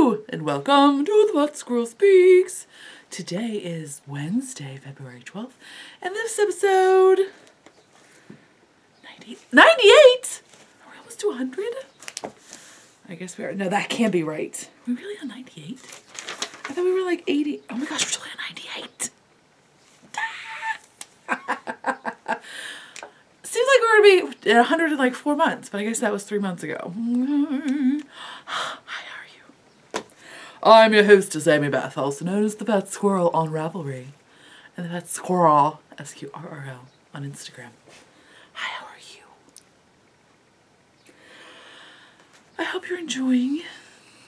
Hello and welcome to the What Squirrel Speaks. Today is Wednesday, February 12th, and this episode 98? Are we almost to 100? I guess we are. No, that can't be right. Are we really on 98? I thought we were like 80. Oh my gosh, we're really on 98. Seems like we're going to be at 100 in like 4 months, but I guess that was 3 months ago. Hi, how are you? I'm your hostess, Amy Beth, also known as the Pet Squirrel on Ravelry, and the Pet Squirrel, SQRRL, on Instagram. Hi, how are you? I hope you're enjoying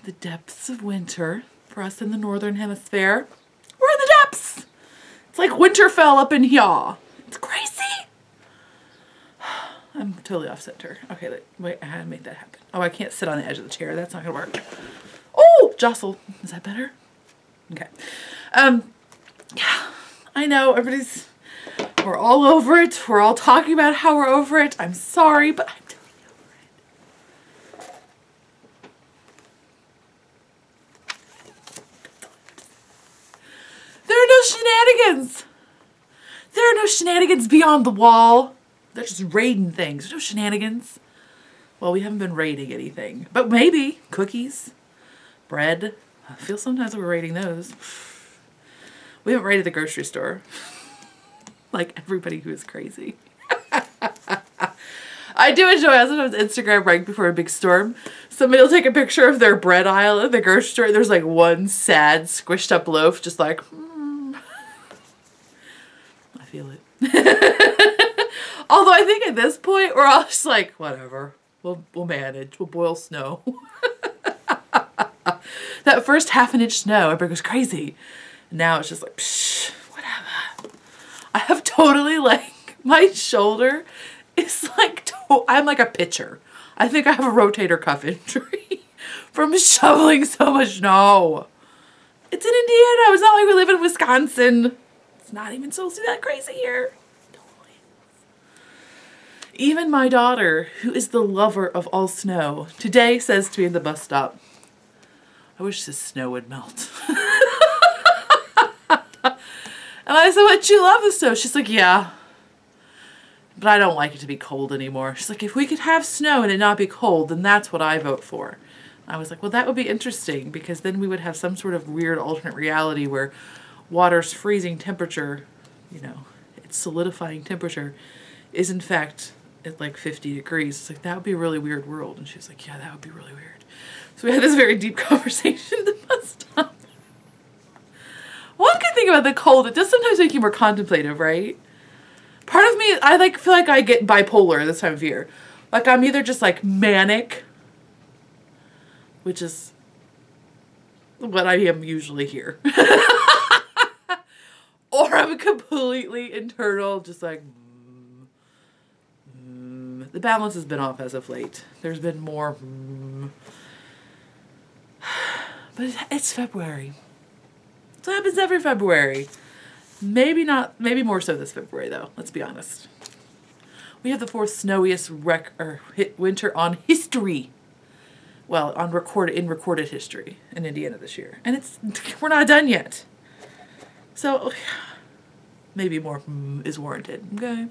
the depths of winter for us in the Northern Hemisphere. We're in the depths! It's like Winterfell up in here. It's crazy! I'm totally off center. Okay, wait, I had to make that happen. Oh, I can't sit on the edge of the chair. That's not gonna work. Oh, jostle. Is that better? Okay. Yeah, I know we're all over it. We're all talking about how we're over it. I'm sorry, but I'm totally over it. There are no shenanigans. There are no shenanigans beyond the wall. They're just raiding things. There's no shenanigans. Well, we haven't been raiding anything. But maybe. Cookies. Bread. I feel sometimes we're raiding those. We haven't raided the grocery store. Like everybody who is crazy. I do enjoy sometimes Instagram right before a big storm. Somebody will take a picture of their bread aisle at the grocery store. There's like one sad, squished up loaf. Just like, I feel it. Although I think at this point we're all just like, whatever, we'll manage. We'll boil snow. That first half an inch snow, everybody goes crazy. Now it's just like, psh, whatever. I have totally like my shoulder is like I'm like a pitcher. I think I have a rotator cuff injury from shoveling so much snow. It's in Indiana. It's not like we live in Wisconsin. It's not even supposed to be that crazy here. Even my daughter, who is the lover of all snow, today says to me at the bus stop, I wish this snow would melt. And I said, but you love the snow. She's like, yeah, but I don't like it to be cold anymore. She's like, if we could have snow and it not be cold, then that's what I vote for. I was like, well, that would be interesting because then we would have some sort of weird alternate reality where water's freezing temperature, you know, its solidifying temperature is in fact at like 50 degrees. It's like, that would be a really weird world. And she was like, yeah, that would be really weird. So we had this very deep conversation at the bus stop. One good thing about the cold, it does sometimes make you more contemplative, right? Part of me, I like feel like I get bipolar this time of year. Like I'm either just like manic, which is what I am usually here. Or I'm completely internal, just like, the balance has been off as of late. There's been more, but it's February. So it happens every February. Maybe not, maybe more so this February though, let's be honest. We have the fourth snowiest winter on history. Well, in recorded history in Indiana this year. And we're not done yet. So maybe more is warranted, okay?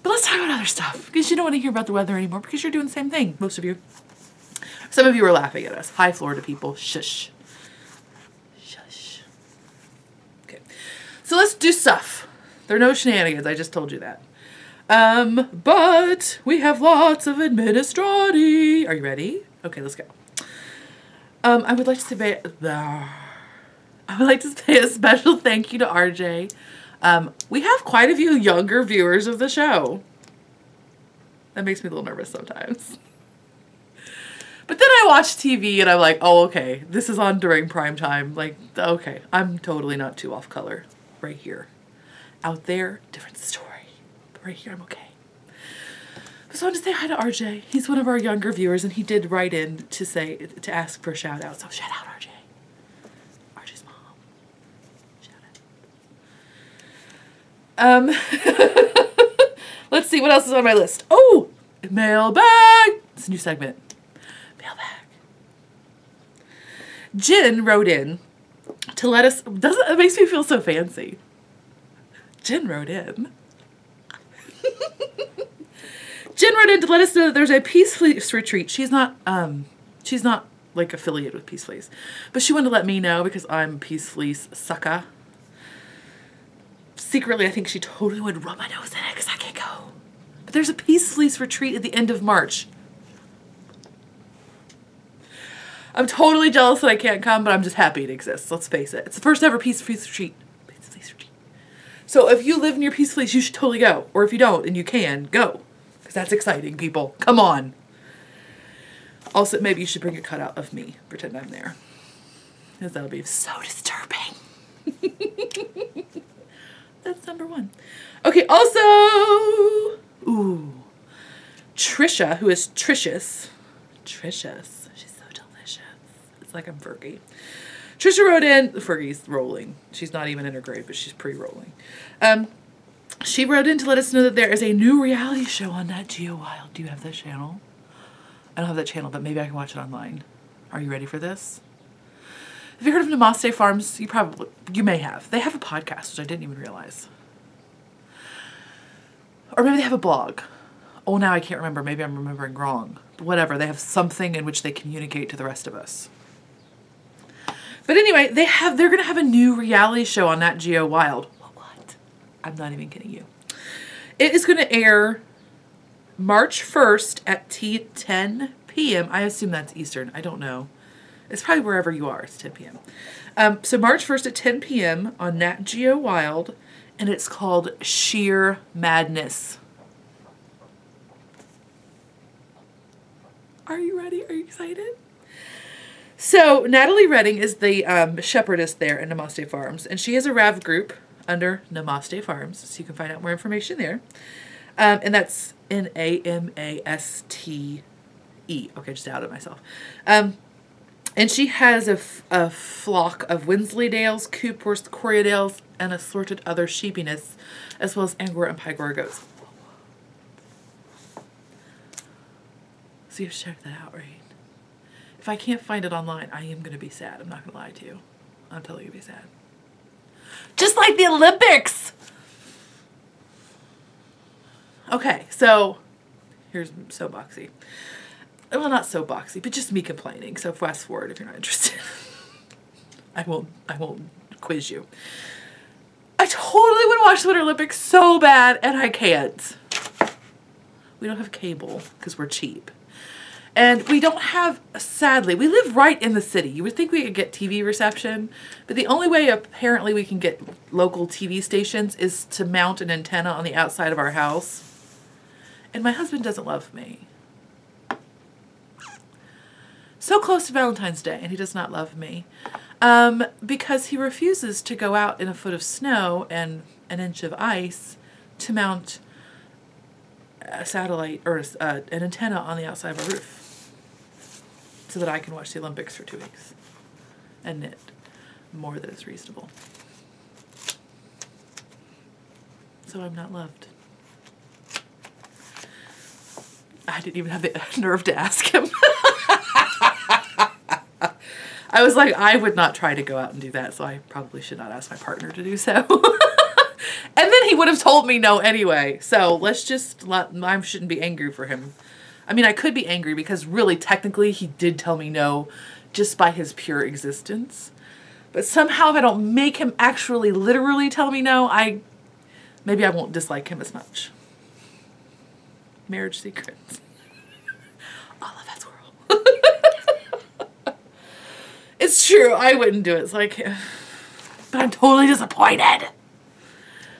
But let's talk about other stuff because you don't want to hear about the weather anymore because you're doing the same thing, most of you. Some of you are laughing at us. Hi, Florida people. Shush. Shush. Okay. So let's do stuff. There are no shenanigans. I just told you that. But we have lots of administrati. Are you ready? Okay, let's go. I would like to say a special thank you to RJ. We have quite a few younger viewers of the show. That makes me a little nervous sometimes. But then I watch TV and I'm like, oh, okay, this is on during prime time. Like, okay, I'm totally not too off color right here. Out there, different story. But right here, I'm okay. So I want to say hi to RJ. He's one of our younger viewers and he did write in to ask for a shout out. So shout out RJ. RJ's mom. Shout out. Let's see what else is on my list. Oh, mailbag. It's a new segment. Mailbag. Jen wrote in to let us, it makes me feel so fancy. Jen wrote in. Jen wrote in to let us know that there's a Peace Fleece retreat. She's not like affiliated with Peace Fleece, but she wanted to let me know because I'm a Peace Fleece sucker. Secretly, I think she totally would rub my nose in it because I can't go. But there's a Peace Fleece retreat at the end of March. I'm totally jealous that I can't come, but I'm just happy it exists. Let's face it. It's the first ever Peace Fleece retreat. Peace Fleece retreat. So if you live near Peace Fleece, you should totally go. Or if you don't and you can, go. Because that's exciting, people. Come on. Also, maybe you should bring a cutout of me. Pretend I'm there. Because that would be so disturbing. That's number one. Okay, also, ooh, Trisha, who is Tricious. She's so delicious. It's like I'm Fergie. Trisha wrote in, Fergie's rolling. She's not even in her grave, but she's pre-rolling. She wrote in to let us know that there is a new reality show on Nat Geo Wild. Do you have that channel? I don't have that channel, but maybe I can watch it online. Are you ready for this? Have you heard of Namaste Farms? You may have. They have a podcast, which I didn't even realize. Or maybe they have a blog. Oh, now I can't remember. Maybe I'm remembering wrong. But whatever. They have something in which they communicate to the rest of us. But anyway, they're going to have a new reality show on Nat Geo Wild. What? I'm not even kidding you. It is going to air March 1st at 10 p.m. I assume that's Eastern. I don't know. It's probably wherever you are. It's 10 p.m. So March 1st at 10 p.m. on Nat Geo Wild, and it's called Sheer Madness. Are you ready? Are you excited? So Natalie Redding is the shepherdess there at Namaste Farms, and she has a Rav group under Namaste Farms, so you can find out more information there. And that's Namaste. Okay, just outed myself. And she has a flock of Wensleydales, Coopworth, Corriedales, and assorted other sheepiness, as well as Angora and Pygora goats. So you have to check that out, right? If I can't find it online, I am going to be sad. I'm not going to lie to you. I'm totally going to be sad. Just like the Olympics! Okay, so here's soapboxy. Well, not soapboxy, but just me complaining. So fast forward if you're not interested. I won't quiz you. I totally would watch the Winter Olympics so bad, and I can't. We don't have cable because we're cheap. And we don't have, sadly, we live right in the city. You would think we could get TV reception, but the only way apparently we can get local TV stations is to mount an antenna on the outside of our house. And my husband doesn't love me. So close to Valentine's Day, and he does not love me. Because he refuses to go out in a foot of snow and an inch of ice to mount a satellite or an antenna on the outside of our roof so that I can watch the Olympics for 2 weeks and knit more than is reasonable. So I'm not loved. I didn't even have the nerve to ask him. I was like, I would not try to go out and do that, so I probably should not ask my partner to do so. And then he would have told me no anyway. So let's just I shouldn't be angry for him. I mean, I could be angry because really, technically, he did tell me no just by his pure existence. But somehow if I don't make him actually literally tell me no, maybe I won't dislike him as much. Marriage secrets. All of that's world. It's true. I wouldn't do it. It's like, but I'm totally disappointed.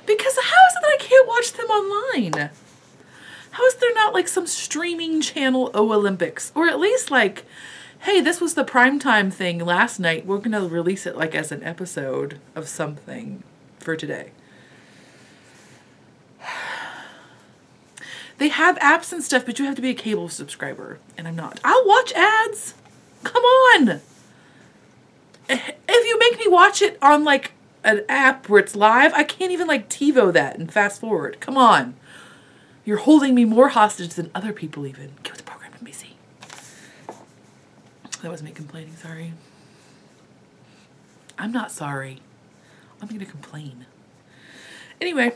Because how is it that I can't watch them online? How is there not like some streaming channel Olympics? Or at least like, hey, this was the primetime thing last night. We're going to release it like as an episode of something for today. They have apps and stuff, but you have to be a cable subscriber. And I'm not. I'll watch ads. Come on. If you make me watch it on like an app where it's live, I can't even like TiVo that and fast forward. Come on. You're holding me more hostage than other people even. Get with the program, NBC. That was me complaining, sorry. I'm not sorry. I'm going to complain. Anyway,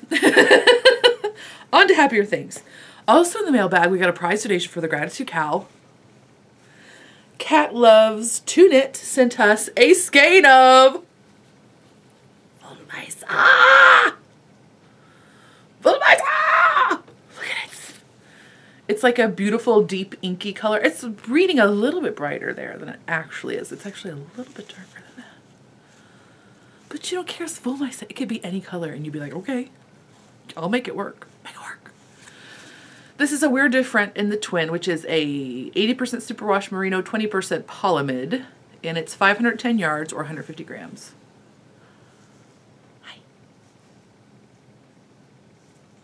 on to happier things. Also in the mailbag, we got a prize donation for the Gratitude Cow. Cat Loves Tunit sent us a skein of Wollmeise. Wollmeise! Look at it. It's like a beautiful, deep, inky color. It's reading a little bit brighter there than it actually is. It's actually a little bit darker than that. But you don't care, it's Wollmeise. It could be any color, and you'd be like, okay, I'll make it work. Make it work. This is a We're Different in the Twin, which is a 80% superwash merino, 20% polyamide, and it's 510 yards or 150 grams. Hi.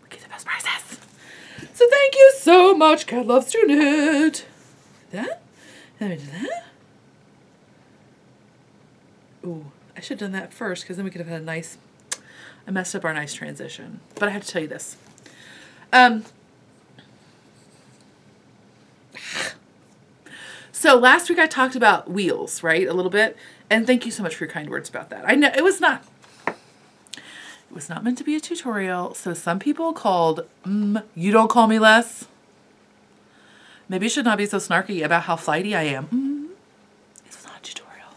We get the best prices. So thank you so much, Cat Loves Tunit. That? Let me do that. Ooh, I should have done that first, because then we could have had a nice, I messed up our nice transition. But I have to tell you this. So last week I talked about wheels, right? A little bit. And thank you so much for your kind words about that. I know it was not meant to be a tutorial. So some people called, you don't call me less. Maybe you should not be so snarky about how flighty I am. It's not a tutorial.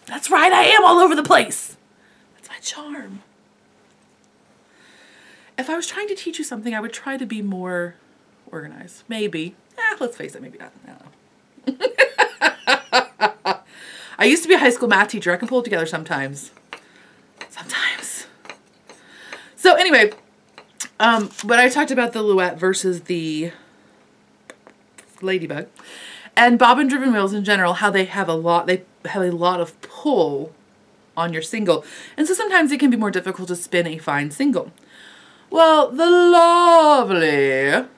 That's right, I am all over the place. That's my charm. If I was trying to teach you something, I would try to be more organized. Maybe. Let's face it, maybe not. I don't know. I used to be a high school math teacher. I can pull it together sometimes. Sometimes. So anyway, when I talked about the Louet versus the Ladybug, and bobbin-driven wheels in general, how they have a lot of pull on your single. And so sometimes it can be more difficult to spin a fine single. Well, the lovely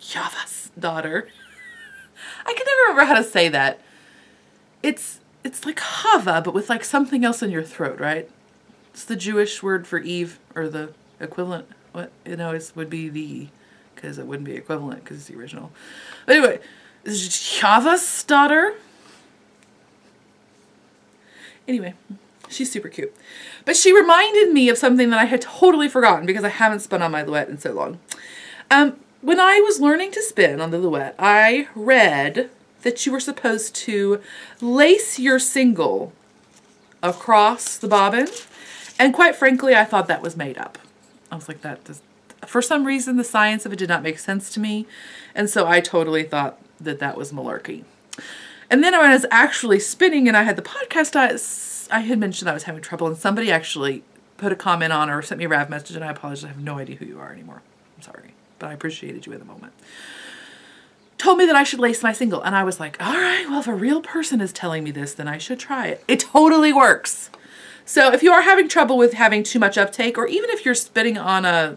Java's daughter. I can never remember how to say that. It's like Hava, but with like something else in your throat, right? It's the Jewish word for Eve, or the equivalent. What, you know, it would be the, because it wouldn't be equivalent because it's the original. But anyway, Java's daughter. Anyway. She's super cute. But she reminded me of something that I had totally forgotten because I haven't spun on my Louet in so long. When I was learning to spin on the Louet, I read that you were supposed to lace your single across the bobbin. And quite frankly, I thought that was made up. I was like, for some reason, the science of it did not make sense to me. And so I totally thought that that was malarkey. And then when I was actually spinning and I had the podcast, I had mentioned I was having trouble, and somebody actually put a comment on or sent me a RAV message, and I apologize. I have no idea who you are anymore. I'm sorry, but I appreciated you in the moment. Told me that I should lace my single, and I was like, all right, well, if a real person is telling me this, then I should try it. It totally works. So if you are having trouble with having too much uptake, or even if you're spinning on a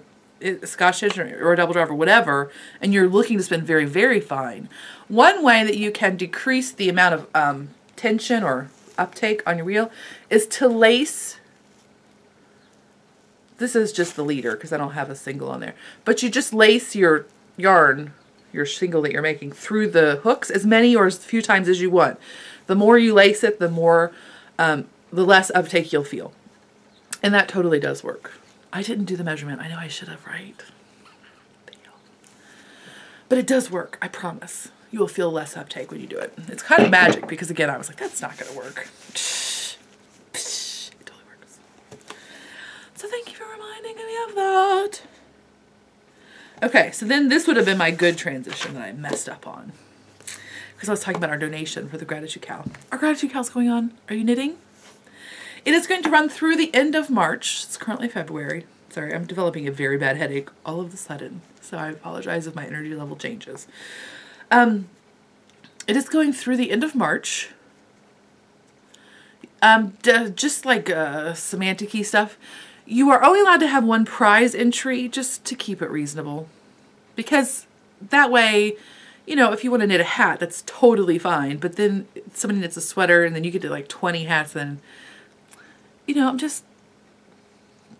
Scotch or a double drive or whatever, and you're looking to spin very, very fine, one way that you can decrease the amount of tension or uptake on your wheel is to lace, this is just the leader because I don't have a single on there, but you just lace your yarn, your single that you're making, through the hooks as many or as few times as you want. The more you lace it, the more, the less uptake you'll feel. And that totally does work. I didn't do the measurement. I know I should have, right? But it does work, I promise. You will feel less uptake when you do it. It's kind of magic because, again, I was like, that's not going to work. It totally works. So thank you for reminding me of that. Okay, so then this would have been my good transition that I messed up on. Because I was talking about our donation for the Gratitude Cow. Our Gratitude Cow's going on. Are you knitting? It is going to run through the end of March. It's currently February. Sorry, I'm developing a very bad headache all of a sudden. So I apologize if my energy level changes. It is going through the end of March. Just like semantic-y stuff. You are only allowed to have one prize entry just to keep it reasonable. Because that way, you know, if you want to knit a hat, that's totally fine. But then somebody knits a sweater and then you get to like 20 hats, then, you know, I'm just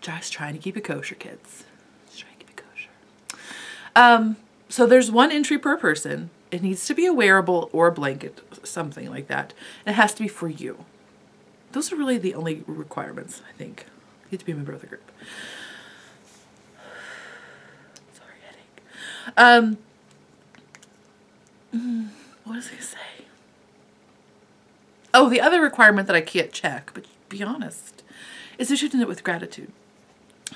trying to keep it kosher, kids. Just trying to keep it So there's one entry per person. It needs to be a wearable or a blanket, something like that. And it has to be for you. Those are really the only requirements, I think. You have to be a member of the group. Sorry, headache. What was I going to say? Oh, the other requirement that I can't check, but be honest, is that you do it with gratitude.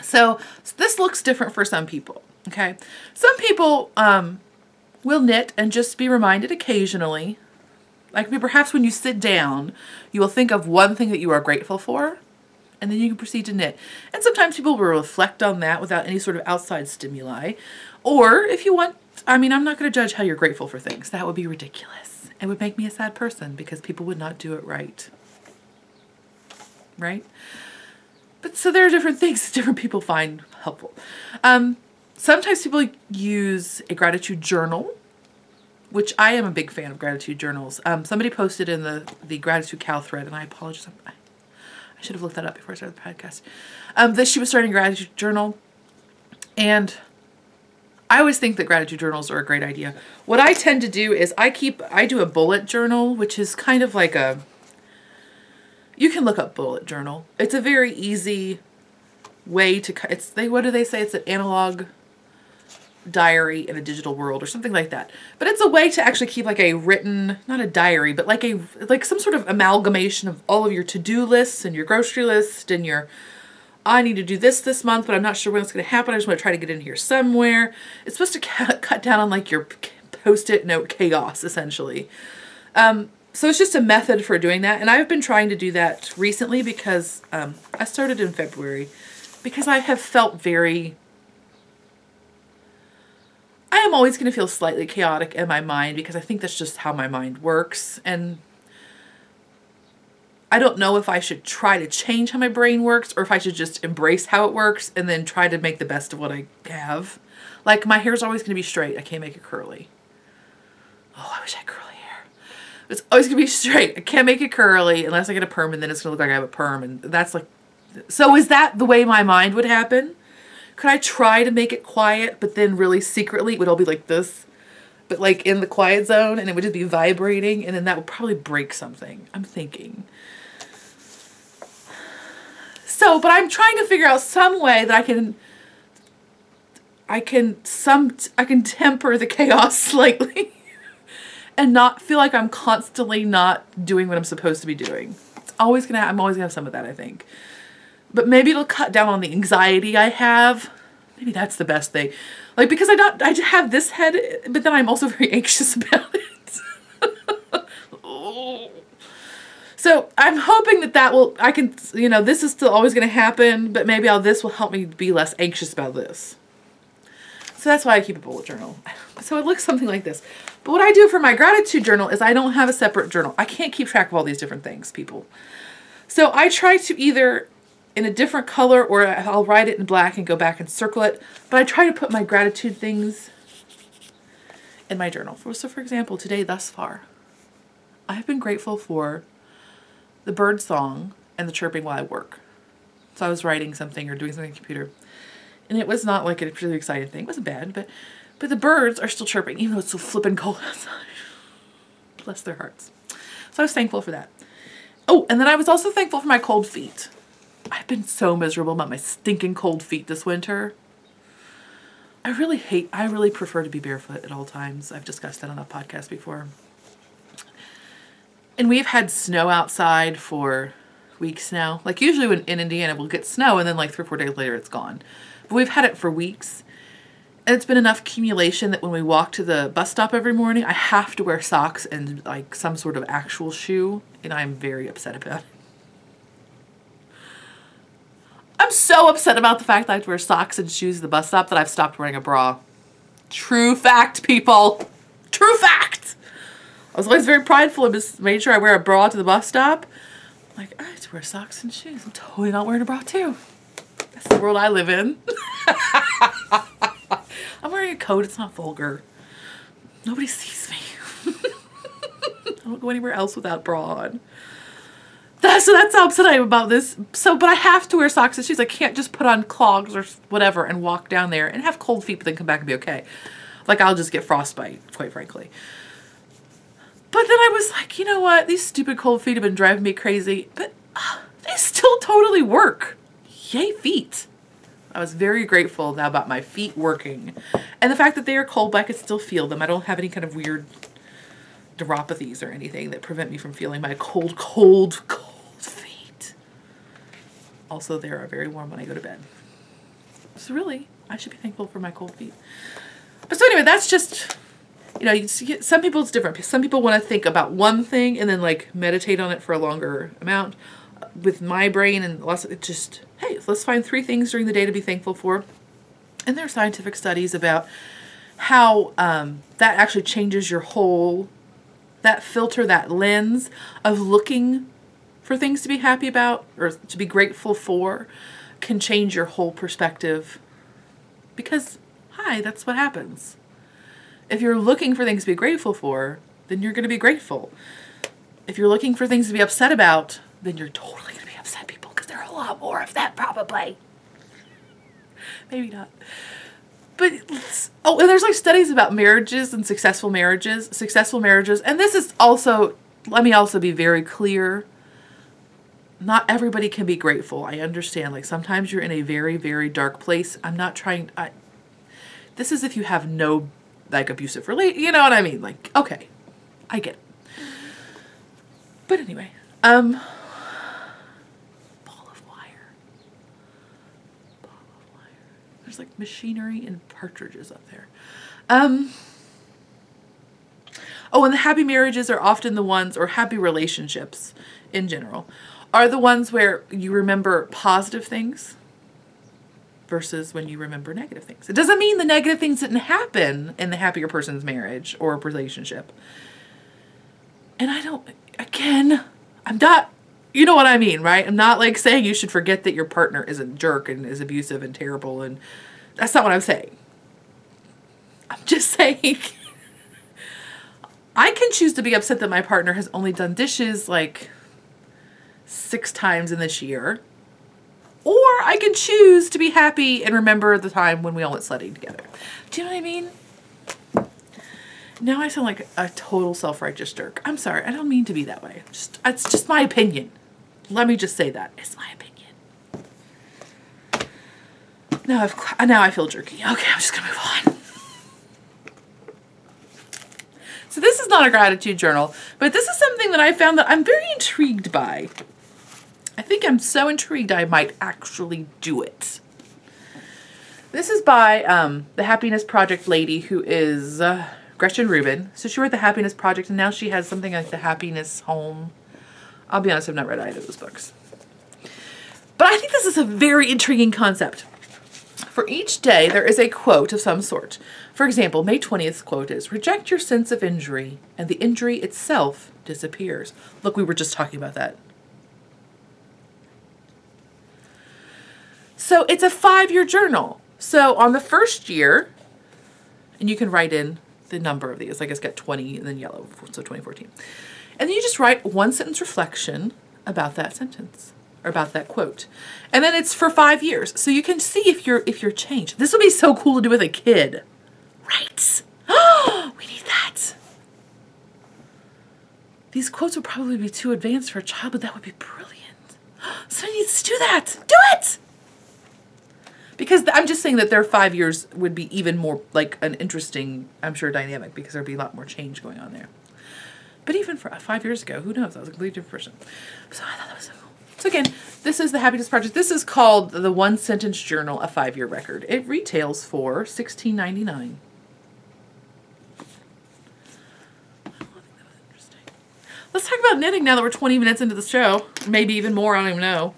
So this looks different for some people, okay? Some people will knit and just be reminded occasionally. Like perhaps when you sit down, you will think of one thing that you are grateful for, and then you can proceed to knit. And sometimes people will reflect on that without any sort of outside stimuli. Or if you want, I mean, I'm not going to judge how you're grateful for things. That would be ridiculous. It would make me a sad person because people would not do it right. Right? But so there are different things that different people find helpful. Sometimes people use a gratitude journal, which I am a big fan of gratitude journals. Somebody posted in the Gratitude Cow thread, and I apologize. I should have looked that up before I started the podcast, that she was starting a gratitude journal. And I always think that gratitude journals are a great idea. What I tend to do is I do a bullet journal, which is kind of like you can look up bullet journal. It's a very easy way to, what do they say? It's an analog diary in a digital world or something like that. But it's a way to actually keep like a written, not a diary, but like some sort of amalgamation of all of your to-do lists and your grocery list and your, I need to do this month, but I'm not sure when it's going to happen. I just want to try to get in here somewhere. It's supposed to cut down on like your post-it note chaos, essentially. So it's just a method for doing that. And I've been trying to do that recently because I started in February because I have felt I am always going to feel slightly chaotic in my mind because I think that's just how my mind works. And I don't know if I should try to change how my brain works or if I should just embrace how it works and then try to make the best of what I have. Like my hair's always going to be straight. I can't make it curly. Oh, I wish I had curly hair. It's always going to be straight. I can't make it curly unless I get a perm, and then it's going to look like I have a perm. And that's like, so is that the way my mind would happen? Could I try to make it quiet, but then really secretly it would all be like this, but like in the quiet zone, and it would just be vibrating, and then that would probably break something, I'm thinking. So, but I'm trying to figure out some way that I can temper the chaos slightly and not feel like I'm constantly not doing what I'm supposed to be doing. I'm always gonna have some of that, I think. But maybe it'll cut down on the anxiety I have. Maybe that's the best thing. Like, because I have this head, but then I'm also very anxious about it. So I'm hoping that this is still always going to happen, but maybe this will help me be less anxious about this. So that's why I keep a bullet journal. So it looks something like this. But what I do for my gratitude journal is I don't have a separate journal. I can't keep track of all these different things, people. So I try to either in a different color or I'll write it in black and go back and circle it. But I try to put my gratitude things in my journal. So for example, today thus far, I have been grateful for the bird song and the chirping while I work. So I was writing something or doing something on the computer. And it was not like a really exciting thing. It wasn't bad, but the birds are still chirping, even though it's so flippin' cold outside. Bless their hearts. So I was thankful for that. Oh, and then I was also thankful for my cold feet. I've been so miserable about my stinking cold feet this winter. I really prefer to be barefoot at all times. I've discussed that on a podcast before. And we've had snow outside for weeks now. Like usually when in Indiana we'll get snow and then like 3 or 4 days later it's gone. But we've had it for weeks. And it's been enough accumulation that when we walk to the bus stop every morning, I have to wear socks and like some sort of actual shoe. And I'm very upset about it. I'm so upset about the fact that I have to wear socks and shoes at the bus stop that I've stopped wearing a bra. True fact, people. True fact. I was always very prideful and just made sure I wear a bra to the bus stop. Like, I have to wear socks and shoes. I'm totally not wearing a bra too. That's the world I live in. I'm wearing a coat. It's not vulgar. Nobody sees me. I don't go anywhere else without bra on. So that's how upset I am about this. So, but I have to wear socks and shoes. I can't just put on clogs or whatever and walk down there and have cold feet, but then come back and be okay. Like, I'll just get frostbite, quite frankly. But then I was like, you know what? These stupid cold feet have been driving me crazy, but they still totally work. Yay, feet. I was very grateful now about my feet working. And the fact that they are cold, but I can still feel them. I don't have any kind of weird neuropathies or anything that prevent me from feeling my cold feet. Also, they are very warm when I go to bed. So really, I should be thankful for my cold feet. But so anyway, that's just, you know, you see, some people it's different. Some people want to think about one thing and then like meditate on it for a longer amount. With my brain and lots of it, just, hey, let's find 3 things during the day to be thankful for. And there are scientific studies about how that actually changes your whole, that filter, that lens of looking for things to be happy about or to be grateful for can change your whole perspective. Because, hi, that's what happens. If you're looking for things to be grateful for, then you're going to be grateful. If you're looking for things to be upset about, then you're totally going to be upset, people, because there are a lot more of that, probably. Maybe not. But, oh, and there's like studies about marriages and successful marriages. And this is also, let me also be very clear. Not everybody can be grateful. I understand. Like, sometimes you're in a very, very dark place. I'm not trying, this is if you have no, like, abusive relation, you know what I mean? Like, okay, I get it. But anyway, ball of wire. There's like machinery and partridges up there. Oh, and the happy marriages are often the ones, or happy relationships in general, are the ones where you remember positive things versus when you remember negative things. It doesn't mean the negative things didn't happen in the happier person's marriage or relationship. And I don't, again, I'm not, you know what I mean, right? I'm not like saying you should forget that your partner is a jerk and is abusive and terrible, and that's not what I'm saying. I'm just saying I can choose to be upset that my partner has only done dishes like 6 times in this year. Or I can choose to be happy and remember the time when we all went sledding together. Do you know what I mean? Now I sound like a total self-righteous jerk. I'm sorry. I don't mean to be that way. It's just my opinion. Let me just say that. It's my opinion. Now I feel jerky. Okay, I'm just going to move on. So this is not a gratitude journal, but this is something that I found that I'm very intrigued by. I think I'm so intrigued I might actually do it. This is by the Happiness Project lady, who is Gretchen Rubin. So she wrote the Happiness Project, and now she has something like the Happiness Home. I'll be honest, I've not read either of those books. But I think this is a very intriguing concept. For each day, there is a quote of some sort. For example, May 20th's quote is, "Reject your sense of injury, and the injury itself disappears." Look, we were just talking about that. So it's a 5-year journal. So on the first year, and you can write in the number of these, like it's got 20 and then yellow, so 2014. And then you just write 1 sentence reflection about that sentence, or about that quote. And then it's for 5 years. So you can see if you're changed. This would be so cool to do with a kid. Right? Oh, we need that. These quotes would probably be too advanced for a child, but that would be brilliant. Somebody needs to do that. Do it! Because I'm just saying that their 5 years would be even more like an interesting, I'm sure, dynamic, because there'd be a lot more change going on there. But even for 5 years ago, who knows? I was a completely different person. So I thought that was so cool. So again, this is the Happiness Project. This is called the 1 Sentence Journal, a 5-year record. It retails for $16.99. Let's talk about knitting now that we're 20 minutes into the show. Maybe even more, I don't even know.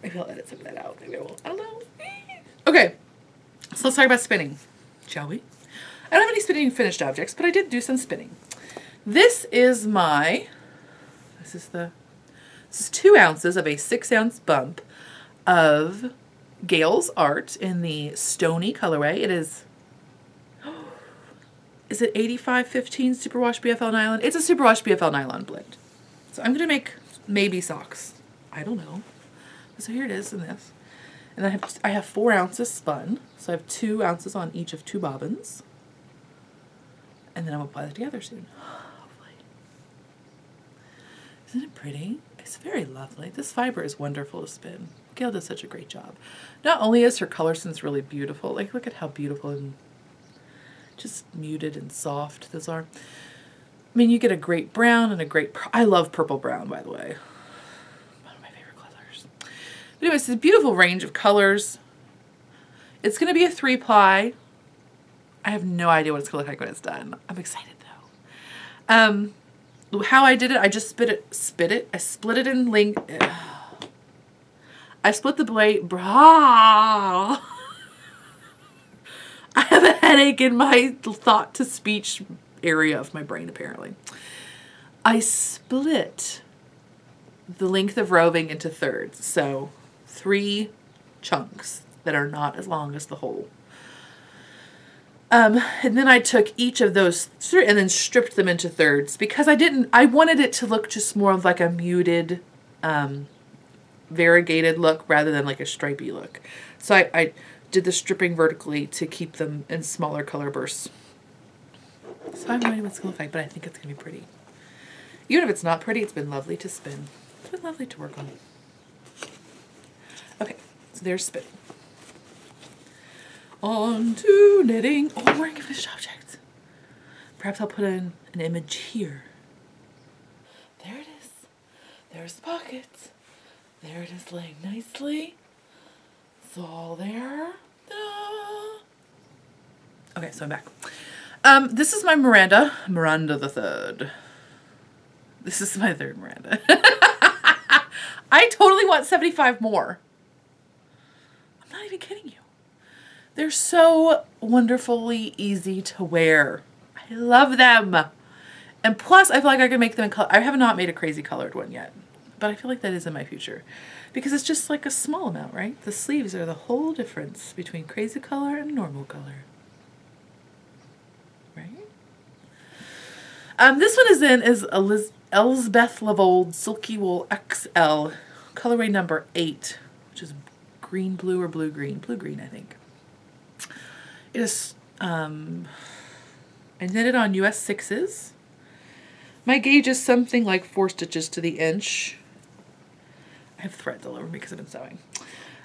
Maybe I'll edit some of that out. Maybe I won't. I don't know. Okay, so let's talk about spinning, shall we? I don't have any spinning finished objects, but I did do some spinning. This is 2 ounces of a 6-ounce bump of Gale's Art in the Stony colorway. It is it 8515 Superwash BFL nylon? It's a Superwash BFL nylon blend. So I'm going to make maybe socks. I don't know. So here it is in this. And I have 4 ounces spun. So I have 2 ounces on each of 2 bobbins. And then I'll apply that together soon. Hopefully. Isn't it pretty? It's very lovely. This fiber is wonderful to spin. Gail does such a great job. Not only is her color sense really beautiful, like look at how beautiful and just muted and soft those are. I mean, you get a great brown and a great, I love purple brown, by the way. One of my favorite colors. But anyways, it's a beautiful range of colors. It's going to be a 3-ply. I have no idea what it's going to look like when it's done. I'm excited though. How I did it, I just I split it in length. I split the blade. I have a headache in my thought to speech area of my brain, apparently. I split the length of roving into thirds. So 3 chunks that are not as long as the whole. And then I took each of those 3 and then stripped them into thirds because I wanted it to look just more of like a muted, variegated look rather than like a stripy look. So I did the stripping vertically to keep them in smaller color bursts. So I have no idea what it's going to look like, but I think it's going to be pretty. Even if it's not pretty, it's been lovely to spin. It's been lovely to work on. Okay, so there's spinning. On to knitting. Oh, I'm wearing a finished object. Perhaps I'll put in an image here. There it is. There's the pockets. There it is laying nicely. It's all there. Okay, so I'm back. This is my Miranda the third. This is my 3rd Miranda. I totally want 75 more. I'm not even kidding you. They're so wonderfully easy to wear. I love them. And plus, I feel like I can make them in color. I have not made a crazy colored one yet, but I feel like that is in my future because it's just like a small amount, right? The sleeves are the whole difference between crazy color and normal color. Right? This one is Elsbeth Lavold Silky Wool XL, colorway number 8, which is green blue or blue green, I think. It is, I knitted on US 6s. My gauge is something like 4 stitches to the inch. I have threads all over me because I've been sewing.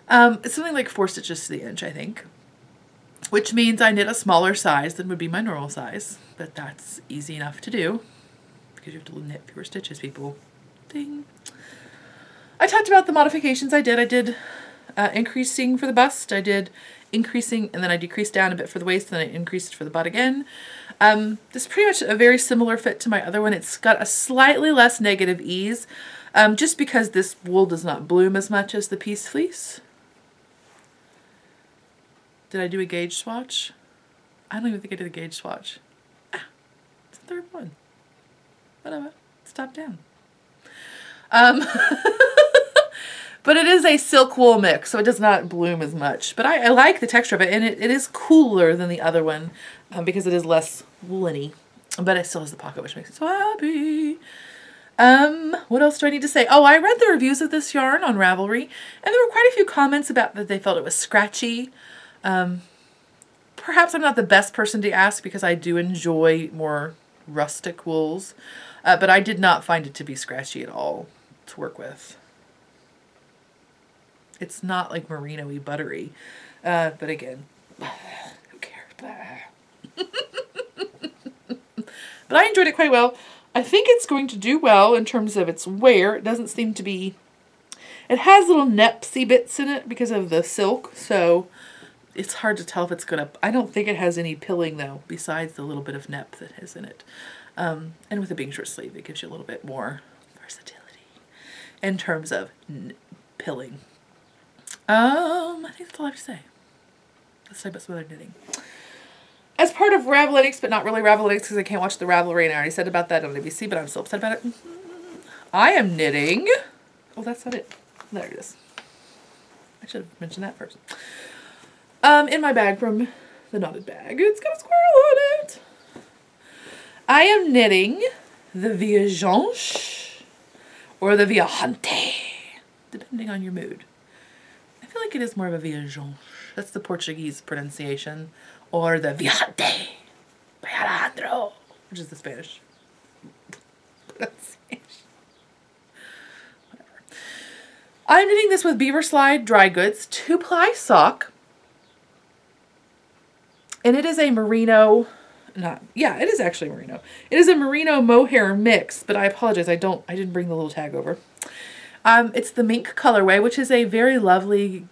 It's something like 4 stitches to the inch, I think. Which means I knit a smaller size than would be my normal size. But that's easy enough to do. Because you have to knit fewer stitches, people. Ding. I talked about the modifications I did. I did increasing for the bust. I did increasing and then I decreased down a bit for the waist and then I increased for the butt again. This is pretty much a very similar fit to my other one. It's got a slightly less negative ease just because this wool does not bloom as much as the Peace Fleece. Did I do a gauge swatch? I don't even think I did a gauge swatch. Ah, it's the 3rd one. Whatever. It's top down. But it is a silk wool mix, so it does not bloom as much. But I like the texture of it, and it is cooler than the other one because it is less woolly. But it still has the pocket, which makes it so happy. What else do I need to say? Oh, I read the reviews of this yarn on Ravelry, and there were quite a few comments about that they felt it was scratchy. Perhaps I'm not the best person to ask because I do enjoy more rustic wools, but I did not find it to be scratchy at all to work with. It's not like merino-y buttery, but again, who cares? But I enjoyed it quite well. I think it's going to do well in terms of its wear. It doesn't seem to be, it has little nepsy bits in it because of the silk, so it's hard to tell if it's going to, I don't think it has any pilling though, besides the little bit of nep that is in it. And with it being short sleeve, it gives you a little bit more versatility in terms of pilling. I think that's all I have to say. Let's talk about some other knitting. As part of Ravelitics, but not really Ravelitics because I can't watch the Ravelry, and I already said about that on ABC, but I'm still upset about it. I am knitting. Oh, that's not it. There it is. I should have mentioned that first. In my bag from the Knotted Bag. It's got a squirrel on it. I am knitting the Viajanche or the viajante, depending on your mood. I feel like it is more of a viajante. That's the Portuguese pronunciation. Or the viajante by Alejandro, which is the Spanish pronunciation. Whatever. I'm knitting this with Beaver Slide Dry Goods 2-ply sock. And it is a merino, it is actually merino. It is a merino mohair mix, but I apologize, I didn't bring the little tag over. It's the mink colorway, which is a very lovely,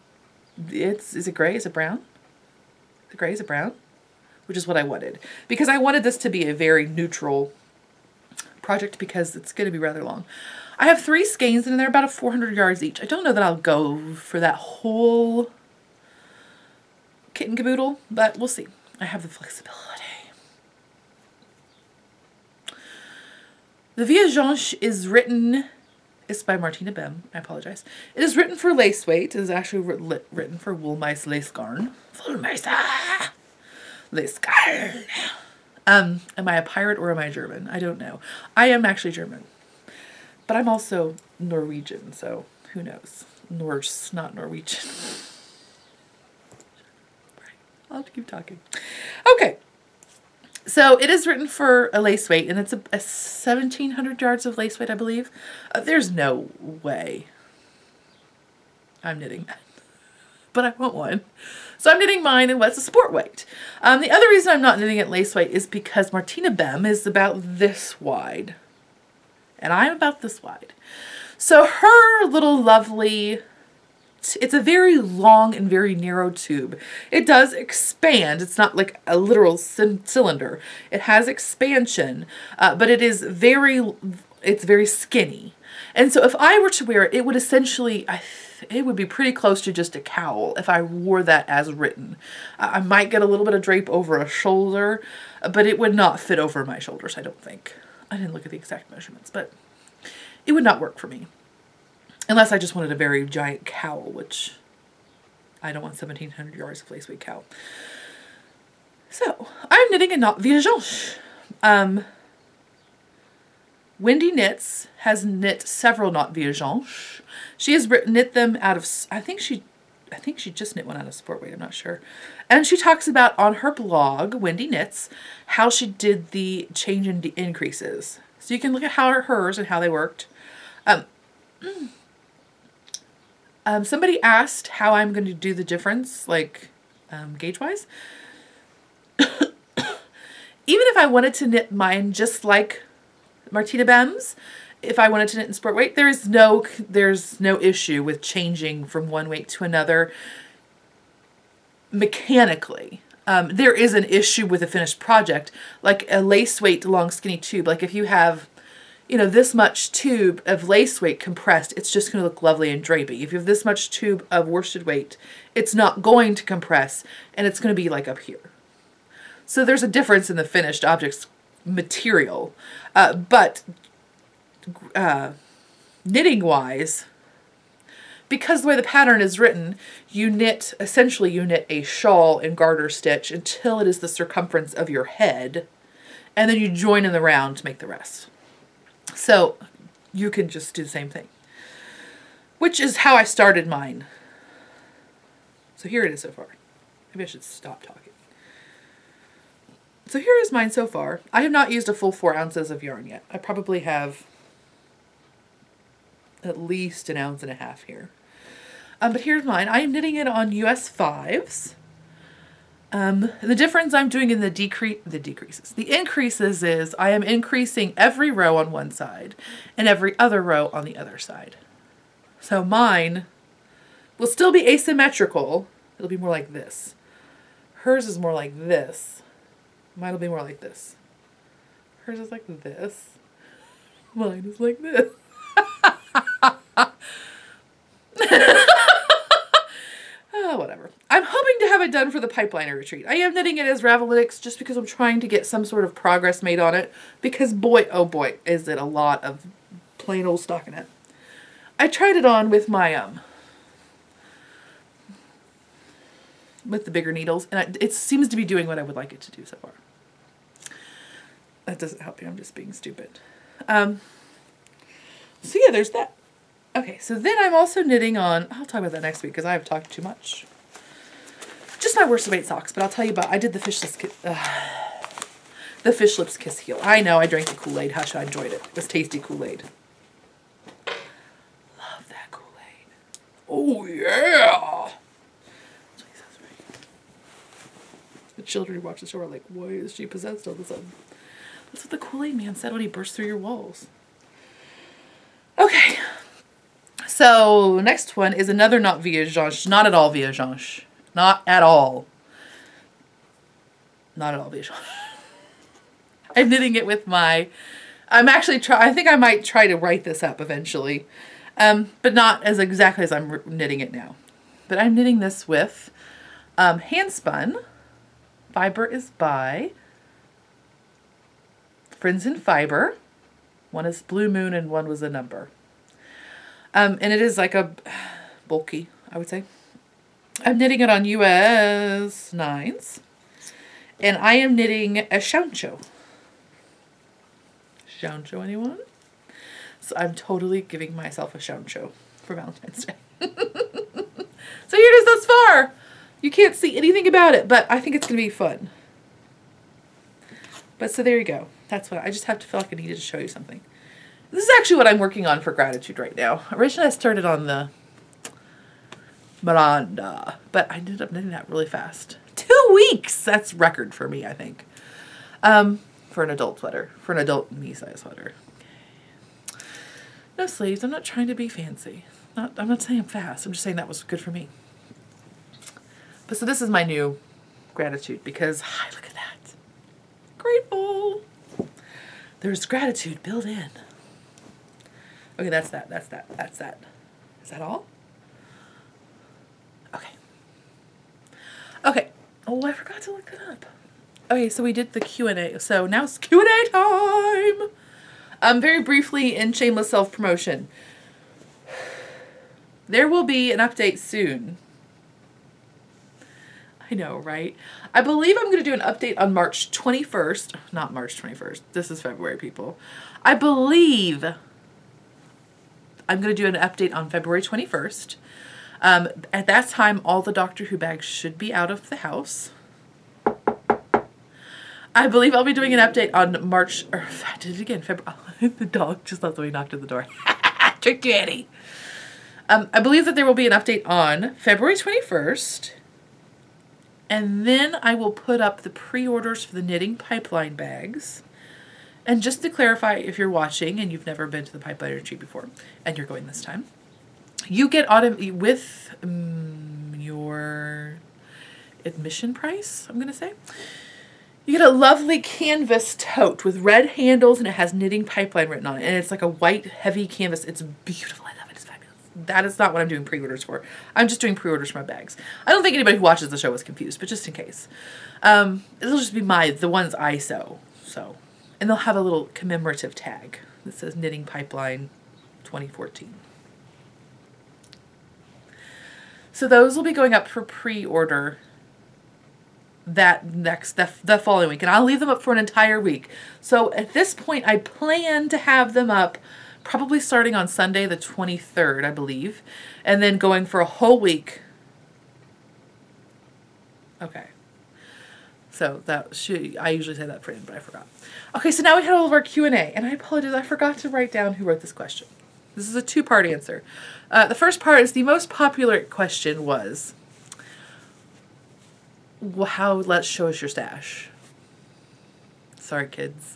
is it gray? Is it brown? Is it gray? Is it brown? Which is what I wanted. Because I wanted this to be a very neutral project because it's going to be rather long. I have 3 skeins and they're about 400 yards each. I don't know that I'll go for that whole kit and caboodle, but we'll see. I have the flexibility. The Viajante is written, it's by Martina Bem, I apologize. It is written for lace weight. It is actually written for Woolmeise lace garn. Woolmeise lace garn. Am I a pirate or am I German? I don't know. I am actually German. But I'm also Norwegian, so who knows? Norse, not Norwegian. I'll have to keep talking. Okay. So it is written for a lace weight, and it's a 1,700 yards of lace weight, I believe. There's no way I'm knitting that, but I want one. So I'm knitting mine in what's a sport weight. The other reason I'm not knitting it lace weight is because Martina Bem is about this wide, and I'm about this wide. So her little lovely, it's a very long and very narrow tube. It does expand. It's not like a literal cylinder. It has expansion, but it is it's very skinny. And so if I were to wear it, it would essentially, it would be pretty close to just a cowl if I wore that as written. I might get a little bit of drape over a shoulder, but it would not fit over my shoulders, I don't think. I didn't look at the exact measurements, but it would not work for me. Unless I just wanted a very giant cowl, which I don't want 1,700 yards of lace weight cowl. So, I'm knitting a knot Viajante. Wendy Knits has knit several knot Viajantes. She has knit them out of, I think she just knit one out of sport weight, I'm not sure. And she talks about on her blog, Wendy Knits, how she did the change and increases. So you can look at hers and how they worked. Somebody asked how I'm going to do the difference, like gauge-wise. Even if I wanted to knit mine just like Martina Bem's, if I wanted to knit in sport weight, there's no issue with changing from one weight to another mechanically. There is an issue with a finished project, like a lace weight long skinny tube. Like if you have, you know, this much tube of lace weight compressed, it's just going to look lovely and drapey. If you have this much tube of worsted weight, it's not going to compress, and it's going to be like up here. So there's a difference in the finished object's material. But knitting-wise, because the way the pattern is written, essentially you knit a shawl and garter stitch until it is the circumference of your head, and then you join in the round to make the rest. So you can just do the same thing, which is how I started mine. So here it is so far. Maybe I should stop talking. So here is mine so far. I have not used a full 4 ounces of yarn yet. I probably have at least 1.5 ounces here. But here's mine. I am knitting it on US 5s. The difference I'm doing in the increases is I am increasing every row on one side and every other row on the other side. So mine will still be asymmetrical. It'll be more like this. Hers is more like this. Mine will be more like this. Hers is like this. Mine is like this. Oh, whatever. I'm hoping to have it done for the Pipeliner retreat. I am knitting it as Ravelitics just because I'm trying to get some sort of progress made on it. Because boy, oh boy, is it a lot of plain old stockinette. I tried it on with my, with the bigger needles, and it seems to be doing what I would like it to do so far. That doesn't help you, I'm just being stupid. So yeah, there's that. Okay, so then I'm also knitting on, I'll talk about that next week because I have talked too much. Just my Worsted Weight socks, but I'll tell you about, I did the Fish Lips Kiss Heel. I know, I drank the Kool-Aid. Hush, I enjoyed it. It was tasty Kool-Aid. Love that Kool-Aid. Oh yeah! That's what he says, right? The children who watch the show are like, why is she possessed all of a sudden? That's what the Kool-Aid man said when he burst through your walls. Okay. So, next one is another not Viajange. Not at all Viajange. Not at all. Not at all Viajange. I'm knitting it with my... I think I might try to write this up eventually. But not as exactly as I'm knitting it now. But I'm knitting this with Handspun. Fiber is by Friends in Fiber. One is Blue Moon and one was a number. And it is like a bulky, I would say. I'm knitting it on US 9s. And I am knitting a Shauncho. Shauncho, anyone? So I'm totally giving myself a Shauncho for Valentine's Day. So here it is thus far. You can't see anything about it, but I think it's going to be fun. But so there you go. That's what I just have to feel like I needed to show you something. This is actually what I'm working on for gratitude right now. Originally I started on the Miranda, but I ended up knitting that really fast. 2 weeks! That's record for me, I think. For an adult sweater. For an adult knee-size sweater. Okay. No sleeves. I'm not trying to be fancy. I'm not saying I'm fast. I'm just saying that was good for me. But so this is my new gratitude because, hi, look at that. Grateful. There's gratitude built in. Okay, that's that. That's that. That's that. Is that all? Okay. Okay. Oh, I forgot to look that up. Okay, so we did the Q&A. So now it's Q&A time. Very briefly in shameless self-promotion. There will be an update soon. I know, right? I believe I'm going to do an update on March 21st. Not March 21st. This is February, people. I believe I'm going to do an update on February 21st. At that time, all the Doctor Who bags should be out of the house. I believe I'll be doing an update on March, or I did it again, February. The dog just left when we knocked at the door. Tricked you, Eddie. I believe that there will be an update on February 21st. And then I will put up the pre-orders for the Knitting Pipeline bags. And just to clarify, if you're watching and you've never been to the Pipeline Retreat before, and you're going this time, you get with your admission price, I'm going to say. You get a lovely canvas tote with red handles and it has Knitting Pipeline written on it. And it's like a white, heavy canvas. It's beautiful. I love it. It's fabulous. That is not what I'm doing pre-orders for. I'm just doing pre-orders for my bags. I don't think anybody who watches the show is confused, but just in case. It'll just be the ones I sew. And they'll have a little commemorative tag that says Knitting Pipeline 2014. So those will be going up for pre-order the following week, and I'll leave them up for an entire week. So at this point, I plan to have them up probably starting on Sunday the 23rd, I believe, and then going for a whole week. Okay. So I usually say that for him, but I forgot. Okay, so now we had all of our Q&A, and I apologize, I forgot to write down who wrote this question. This is a two-part answer. The first part is the most popular question was, let's show us your stash. Sorry, kids.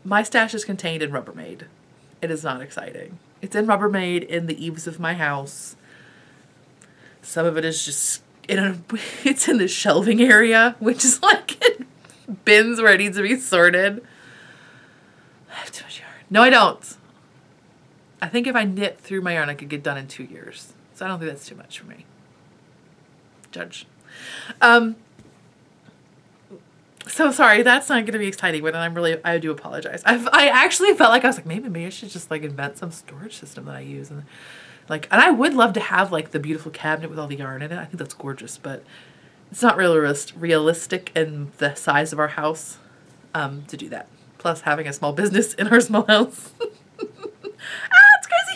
My stash is contained in Rubbermaid. It is not exciting. It's in Rubbermaid in the eaves of my house. Some of it is just it's in the shelving area, which is like in bins where it needs to be sorted. I have too much yarn. No, I don't. I think if I knit through my yarn, I could get done in 2 years. So I don't think that's too much for me. Judge. So sorry, that's not going to be exciting, but I do apologize. I actually felt like I was like, maybe I should just like invent some storage system that I use. And I would love to have like the beautiful cabinet with all the yarn in it. I think that's gorgeous, but it's not really realistic in the size of our house to do that. Plus having a small business in our small house. It's crazy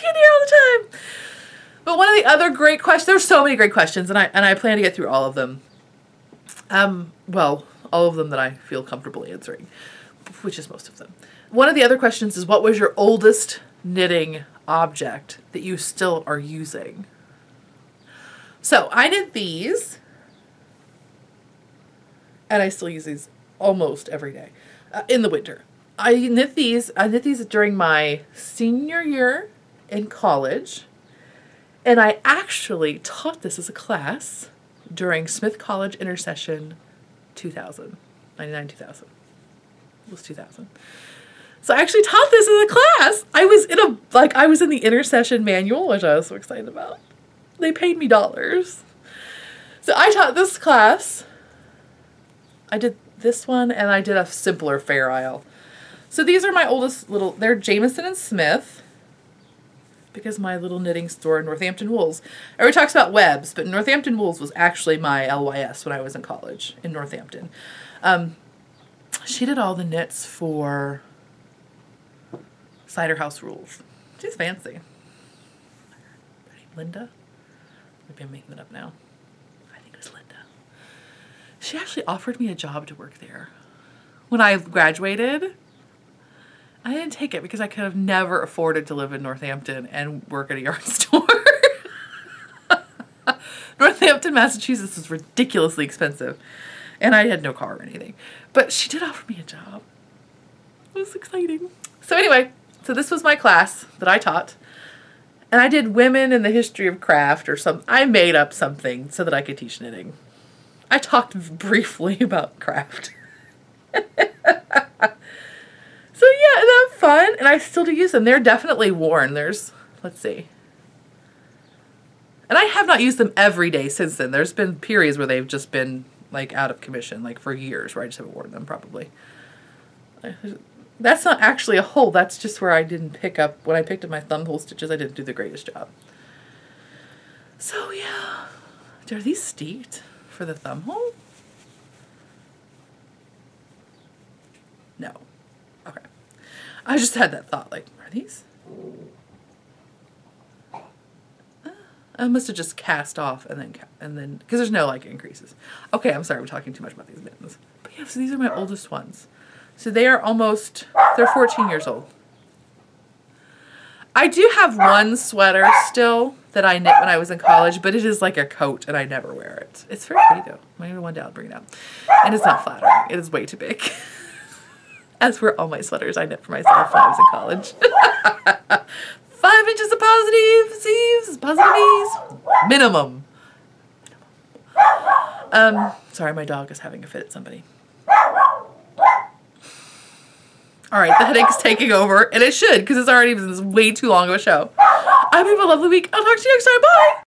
But one of the other great questions, there's so many great questions, and I plan to get through all of them. Well, all of them that I feel comfortable answering, which is most of them. One of the other questions is, what was your oldest knitting object that you still are using? So I knit these, and I still use these almost every day in the winter. I knit these during my senior year in college, and I actually taught this as a class during Smith College Intersession 2000, 99-2000. It was 2000. So I actually taught this as a class. I was in the Intersession manual, which I was so excited about. They paid me dollars. So I taught this class. I did this one, and I did a simpler Fair Isle. So these are my oldest they're Jamieson and Smith, because my little knitting store, Northampton Wools. Everybody talks about Webb's, but Northampton Wools was actually my LYS when I was in college in Northampton. She did all the knits for Cider House Rules. She's fancy. Linda? Maybe I'm making that up now. I think it was Linda. She actually offered me a job to work there. When I graduated, I didn't take it because I could have never afforded to live in Northampton and work at a yarn store. Northampton, Massachusetts is ridiculously expensive. And I had no car or anything. But she did offer me a job. It was exciting. So anyway, so this was my class that I taught. And I did Women in the History of Craft or something. I made up something so that I could teach knitting. I talked briefly about craft. So yeah, they're fun, and I still do use them. They're definitely worn. Let's see. And I have not used them every day since then. There's been periods where they've just been like out of commission, like for years, where I just haven't worn them probably. That's not actually a hole. That's just where I didn't pick up, when I picked up my thumb hole stitches, I didn't do the greatest job. So yeah. Are these steeped for the thumb hole? No. Okay. I just had that thought, like, are these? I must have just cast off and then, because there's no like increases. Okay, I'm sorry, we're talking too much about these mittens. But yeah, so these are my oldest ones. So they're 14 years old. I do have one sweater still that I knit when I was in college, but it is like a coat and I never wear it. It's very pretty though. Maybe one day I'll bring it out. And it's not flattering. It is way too big. As were all my sweaters I knit for myself when I was in college. 5 inches of positive E's, minimum. Sorry, my dog is having a fit at somebody. All right, the headache's taking over, and it should, because it's already been way too long of a show. I hope you have a lovely week. I'll talk to you next time. Bye!